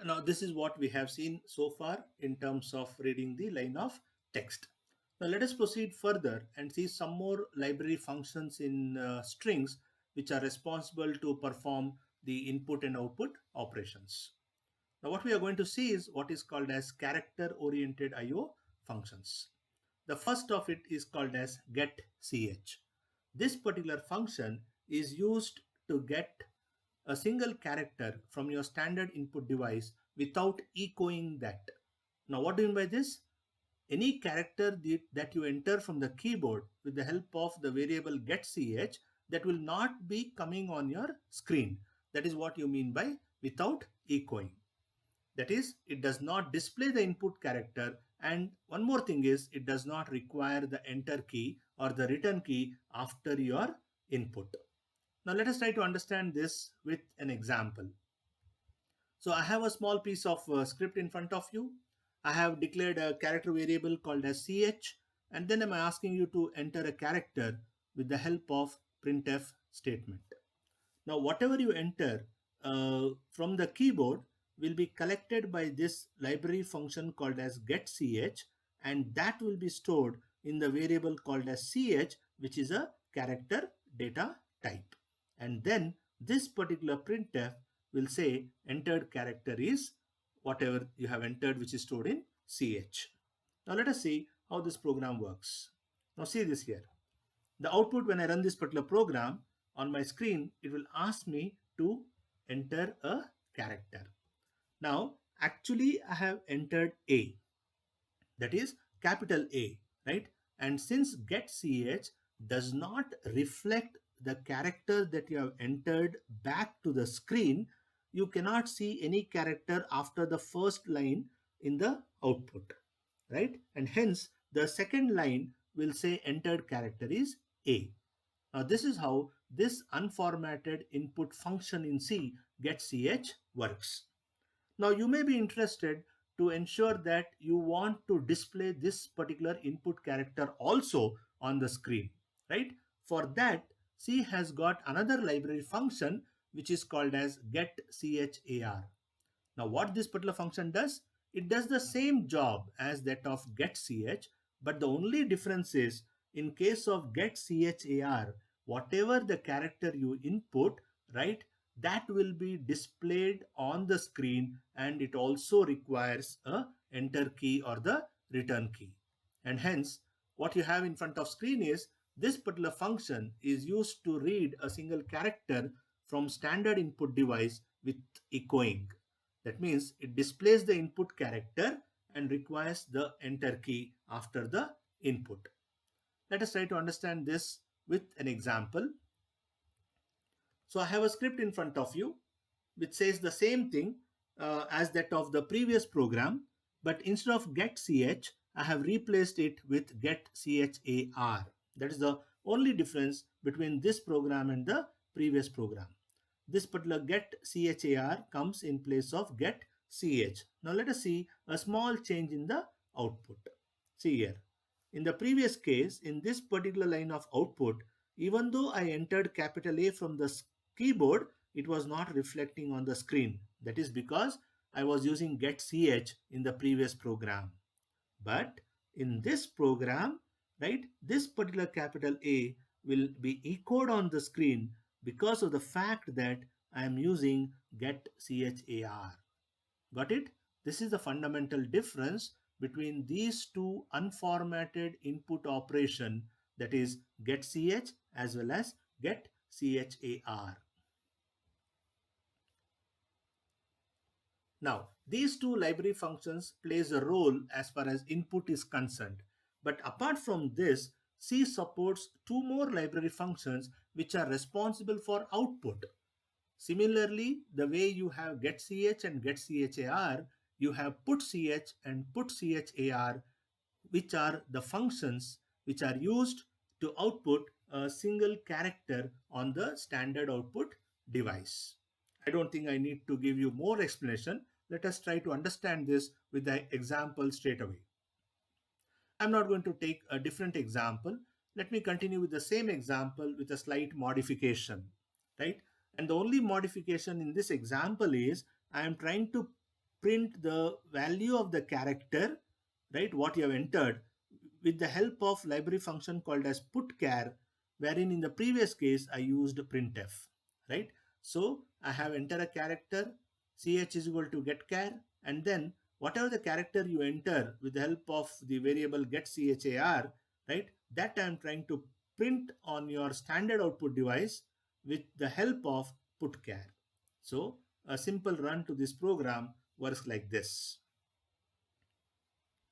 Now, this is what we have seen so far in terms of reading the line of text. Now, let us proceed further and see some more library functions in strings which are responsible to perform the input and output operations. Now, what we are going to see is what is called as character-oriented I/O functions. The first of it is called as getCh. This particular function is used to get a single character from your standard input device without echoing that. Now, what do you mean by this? Any character that you enter from the keyboard with the help of the variable getCh, that will not be coming on your screen. That is what you mean by without echoing. That is, it does not display the input character, and one more thing is it does not require the enter key or the return key after your input. Now let us try to understand this with an example. So I have a small piece of script in front of you. I have declared a character variable called as ch, and then I'm asking you to enter a character with the help of printf statement. Now, whatever you enter from the keyboard will be collected by this library function called as getch, and that will be stored in the variable called as ch, which is a character data type. And then this particular printf will say entered character is whatever you have entered, which is stored in ch. Now let us see how this program works. Now see this here. The output when I run this particular program on my screen, it will ask me to enter a character. Now, actually, I have entered A, that is capital A, right? And since getch does not reflect the character that you have entered back to the screen, you cannot see any character after the first line in the output, right? And hence, the second line will say entered character is A. Now, this is how this unformatted input function in C getch works. Now, you may be interested to ensure that you want to display this particular input character also on the screen, right? For that, C has got another library function which is called as getchar. Now, what this particular function does, it does the same job as that of getch, but the only difference is in case of getchar, whatever the character you input, right, that will be displayed on the screen, and it also requires a enter key or the return key. And hence, what you have in front of screen is this particular function is used to read a single character from standard input device with echoing. That means it displays the input character and requires the enter key after the input. Let us try to understand this with an example. So I have a script in front of you which says the same thing as that of the previous program, but instead of getch, I have replaced it with getchar. That is the only difference between this program and the previous program. This particular getchar comes in place of getch. Now let us see a small change in the output. See here. In the previous case, in this particular line of output, even though I entered capital A from the keyboard, it was not reflecting on the screen. That is because I was using getch in the previous program. But in this program, right, this particular capital A will be echoed on the screen because of the fact that I am using getchar. Got it? This is the fundamental difference between these two unformatted input operation, that is getch as well as getchar. Now, these two library functions plays a role as far as input is concerned. But apart from this, C supports two more library functions which are responsible for output. Similarly, the way you have getch and getchar, you have putch and putchar, which are the functions which are used to output a single character on the standard output device. I don't think I need to give you more explanation. Let us try to understand this with the example straight away. I'm not going to take a different example. Let me continue with the same example with a slight modification, right? And the only modification in this example is I am trying to print the value of the character, right, what you have entered, with the help of library function called as putchar, wherein in the previous case I used printf, right? So I have entered a character, ch is equal to get char, and then whatever the character you enter with the help of the variable get char, right, that I am trying to print on your standard output device with the help of putchar. So a simple run to this program works like this,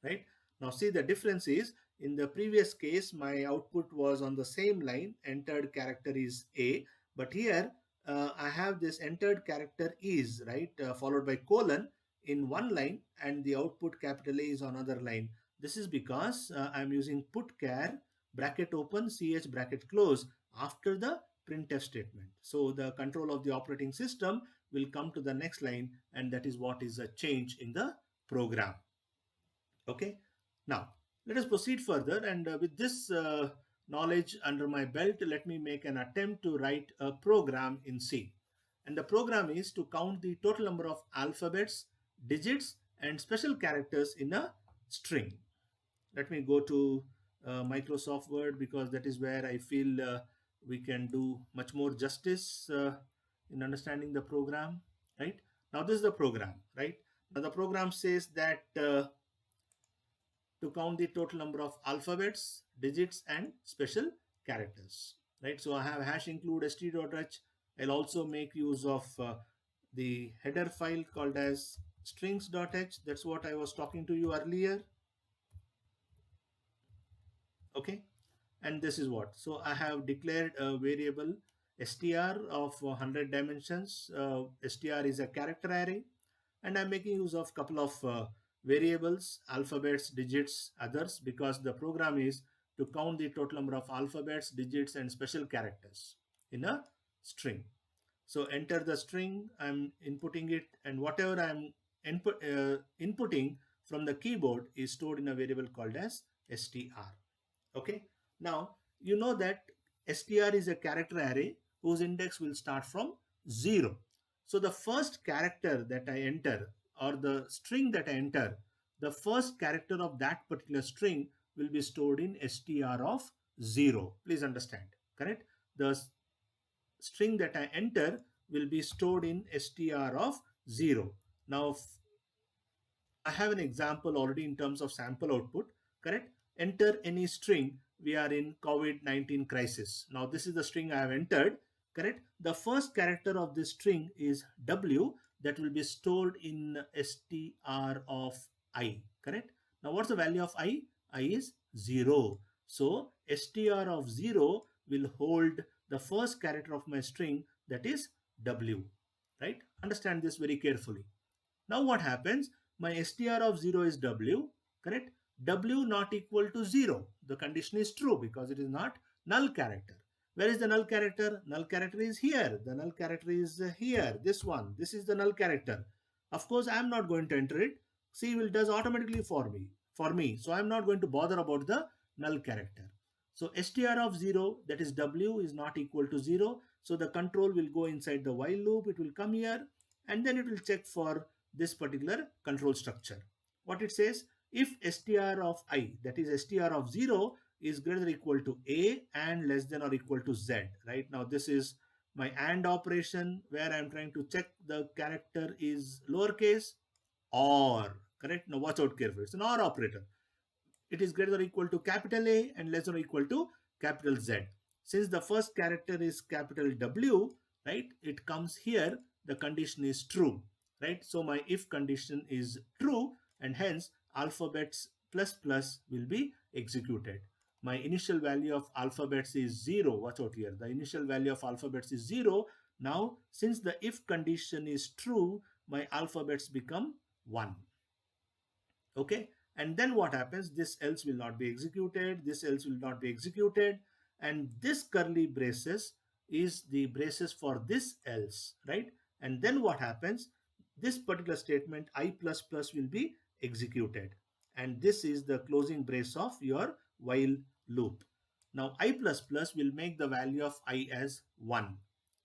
right? Now see, the difference is, in the previous case my output was on the same line, entered character is A, but here I have this entered character is, right, followed by colon in one line, and the output capital A is on another line. This is because I'm using putchar bracket open ch bracket close after the printf statement. So the control of the operating system will come to the next line, and that is what is a change in the program. Okay, now let us proceed further, and with this knowledge under my belt, let me make an attempt to write a program in C. And the program is to count the total number of alphabets, digits, and special characters in a string. Let me go to Microsoft Word, because that is where I feel we can do much more justice in understanding the program, right? Now this is the program, right? Now the program says that to count the total number of alphabets, digits, and special characters, right? So I have hash include st.h. I'll also make use of the header file called as strings.h. That's what I was talking to you earlier. Okay, and this is what. So I have declared a variable str of 100 dimensions. Str is a character array, and I'm making use of couple of variables, alphabets, digits, others, because the program is to count the total number of alphabets, digits, and special characters in a string. So enter the string, I'm inputting it, and whatever I'm inputting from the keyboard is stored in a variable called as str. Okay, now you know that str is a character array whose index will start from 0. So the first character that I enter, or the string that I enter, the first character of that particular string will be stored in str of 0. Please understand, correct? The string that I enter will be stored in str of 0. Now I have an example already in terms of sample output, correct? Enter any string. We are in COVID-19 crisis. Now this is the string I have entered, correct? The first character of this string is W, that will be stored in str of I, correct? Now what's the value of I? I is 0. So str of 0 will hold the first character of my string, that is W, right? Understand this very carefully. Now what happens? My str of 0 is W, correct? W not equal to 0. The condition is true because it is not null character. Where is the null character? Null character is here. The null character is here. This one. This is the null character. Of course, I am not going to enter it. C will does automatically for me. So I am not going to bother about the null character. So str of 0, that is W, is not equal to 0. So the control will go inside the while loop. It will come here, and then it will check for this particular control structure. What it says, if str of I, that is str of 0, is greater than or equal to A and less than or equal to Z, right? Now this is my AND operation where I'm trying to check the character is lowercase or, correct? Now watch out carefully. It's an OR operator. It is greater than or equal to capital A and less than or equal to capital Z. Since the first character is capital W, right? It comes here, the condition is true, right? So my if condition is true, and hence alphabets plus plus will be executed. My initial value of alphabets is 0. Watch out here. The initial value of alphabets is 0. Now, since the if condition is true, my alphabets become 1. Okay, and then what happens? This else will not be executed, this else will not be executed, and this curly braces is the braces for this else, right? And then what happens? This particular statement I plus plus will be executed, and this is the closing brace of your while loop. Now I plus plus will make the value of I as 1,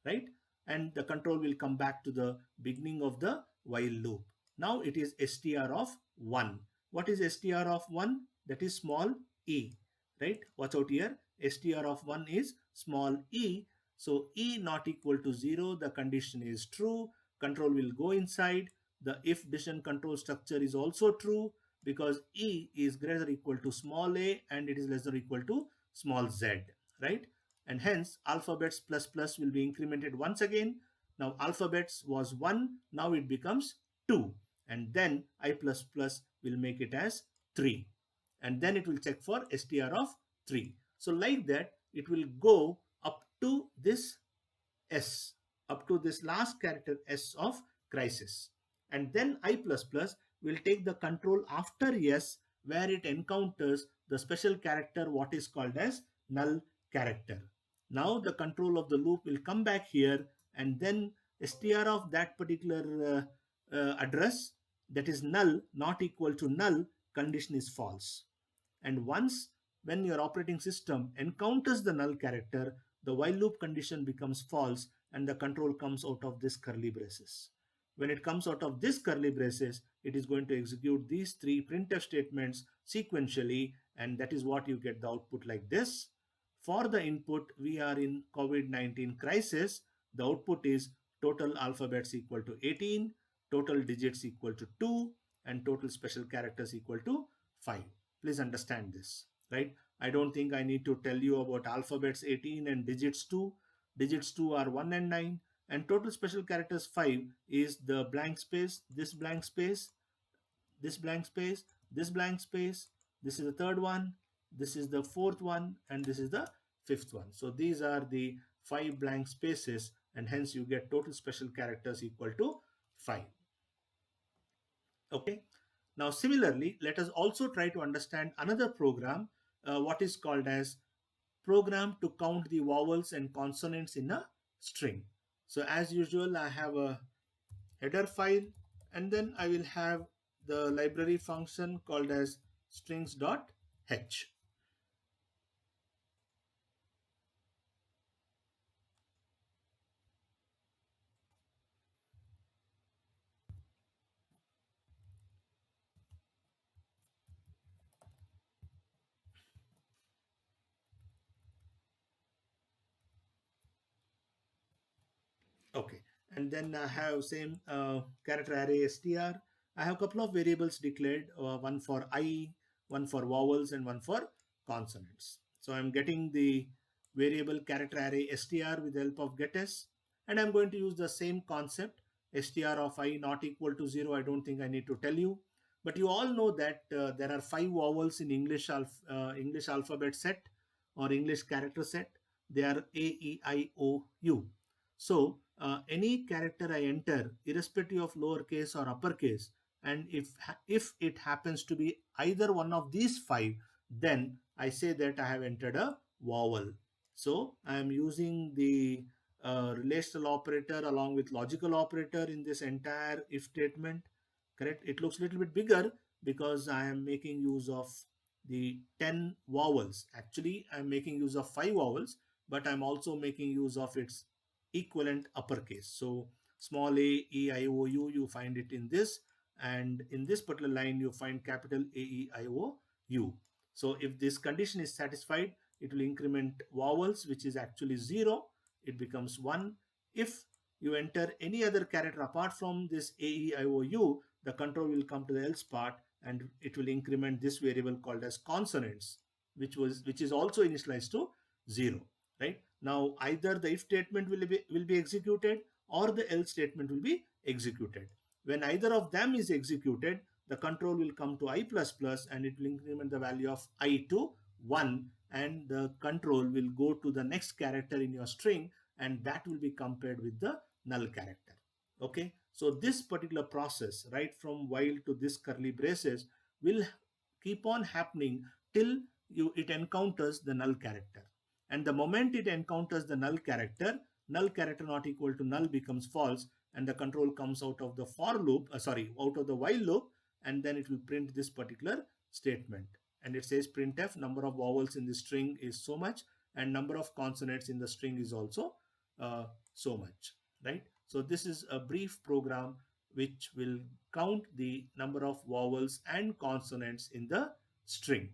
right? And the control will come back to the beginning of the while loop. Now it is str of 1. What is str of 1? That is small e, right? Watch out here. Str of 1 is small e. So e not equal to 0, the condition is true. Control will go inside. The if decision control structure is also true because e is greater or equal to small a and it is less than or equal to small z, right? And hence alphabets plus plus will be incremented once again. Now alphabets was 1, now it becomes 2, and then I plus plus will make it as 3, and then it will check for str of 3. So like that it will go up to this S, up to this last character S of crisis. And then I plus plus will take the control after S where it encounters the special character what is called as null character. Now the control of the loop will come back here and then str of that particular address, that is null not equal to null, condition is false. And once when your operating system encounters the null character, the while loop condition becomes false and the control comes out of this curly braces. When it comes out of this curly braces, it is going to execute these three printf statements sequentially, and that is what you get the output like this. For the input, we are in COVID-19 crisis. The output is total alphabets equal to 18, total digits equal to 2, and total special characters equal to 5. Please understand this, right? I don't think I need to tell you about alphabets 18 and digits 2. Digits 2 are 1 and 9, and total special characters 5 is the blank space, this blank space, this blank space, this blank space. This is the third one, this is the fourth one, and this is the fifth one. So these are the 5 blank spaces, and hence you get total special characters equal to 5. Okay. Now similarly, let us also try to understand another program, what is called as program to count the vowels and consonants in a string. So as usual, I have a header file, and then I will have the library function called as strings.h. Okay, and then I have same character array str. I have a couple of variables declared, one for I, one for vowels, and one for consonants. So I'm getting the variable character array str with the help of getters, and I'm going to use the same concept, str of I not equal to 0. I don't think I need to tell you, but you all know that there are 5 vowels in English alphabet set or English character set. They are A, E, I, O, U. So any character I enter, irrespective of lowercase or uppercase, and if it happens to be either one of these 5, then I say that I have entered a vowel. So I am using the relational operator along with logical operator in this entire if statement. Correct? It looks a little bit bigger because I am making use of the 10 vowels. Actually, I am making use of 5 vowels, but I'm also making use of its equivalent uppercase. So small a, e, I, o, u, you find it in this, and in this particular line you find capital A, E, I, O, U. So if this condition is satisfied, it will increment vowels, which is actually 0. It becomes 1. If you enter any other character apart from this A, E, I, O, U, the control will come to the else part and it will increment this variable called as consonants, which is also initialized to 0, right? Now either the if statement will be executed or the else statement will be executed. When either of them is executed, the control will come to I plus plus and it will increment the value of I to 1, and the control will go to the next character in your string, and that will be compared with the null character. Okay, so this particular process right from while to this curly braces will keep on happening till it encounters the null character. And the moment it encounters the null character not equal to null becomes false, and the control comes out of the for loop, out of the while loop, and then it will print this particular statement. And it says printf number of vowels in the string is so much, and number of consonants in the string is also so much, right? So this is a brief program which will count the number of vowels and consonants in the string.